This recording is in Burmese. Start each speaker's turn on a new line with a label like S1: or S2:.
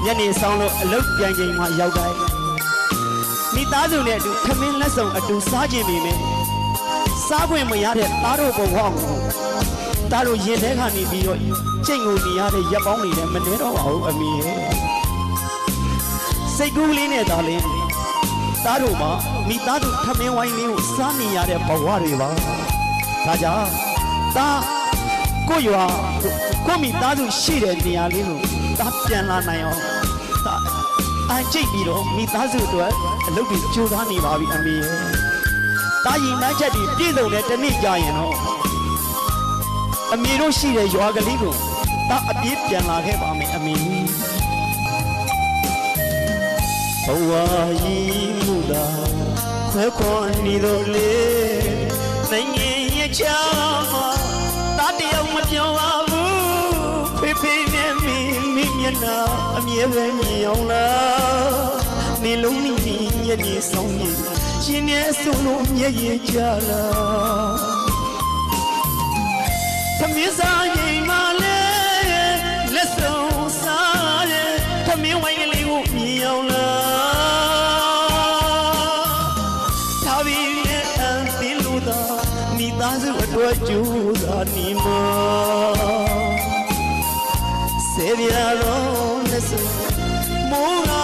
S1: ညနေဆောင်လို့အလုပ်ပြန်ချိန်မှရောက်တိုင်းမိသားစုနဲ့အတူခမင်းလက်ဆောင်အတူစားခြင်းပေမဲ့စားခွင့်မရတဲ့သားတို့ဘဝကိုသားတို့ရင်ထဲကနေပြီးတော့ကျင့်ကိုနေရတဲ့ရက်ပေါင်းတွေနဲ့မနေတော့ပါဘူးအမေရဲ့စိတ်ကူးလေးနဲ့သာလင်းသားတို့မှာမိသားစုခမင်းဝိုင်းလေးကိုစားနေရတဲ့ဘဝတွေပါဒါကြောင့်သားကိုရွာကိုမိသားစုရှိတဲ့နေရာလေးကိုသားပြန်လာနိုင်အောင်သားအကြိတ်ပြီးတော့မိသားစုအတွက်အလုပ်တွေကြိုးစားနေပါပြီအမေရဲ့တားရင်နှမ်းချက်တွေပြည့်စုံတဲ့တနေ့ကြာရင်တော့အမေတို့ရှိတဲ့ရွာကလေးကိုတားအပြေးပြန်လာခဲ့ပါမယ်အမေဘဝကြီးမူတာခွဲခွန်နေတော့လေနိုင်ငံရဲ့ချာမှာတားတယောက်မပြောပါဘူးဖေဖေနဲ့မိမျက်နှာအမြဲပဲမြင်အောင်လားနေလုံးနေညနေဆောင်နေရှင်ရဲ့ဆုံးလို့မျက်ရည်ကြလားသမီးစားရင်မလဲလက်ဆုံးစားရဲ့သမီးဝိုင်းလေးကိုမြင်အောင်လားသာဘီရဲ့အန်တီလူသာမိသားစုအတွက်ကြိုးစားနေမှာဆေးပြာတော့လက်ဆုံးမိုးက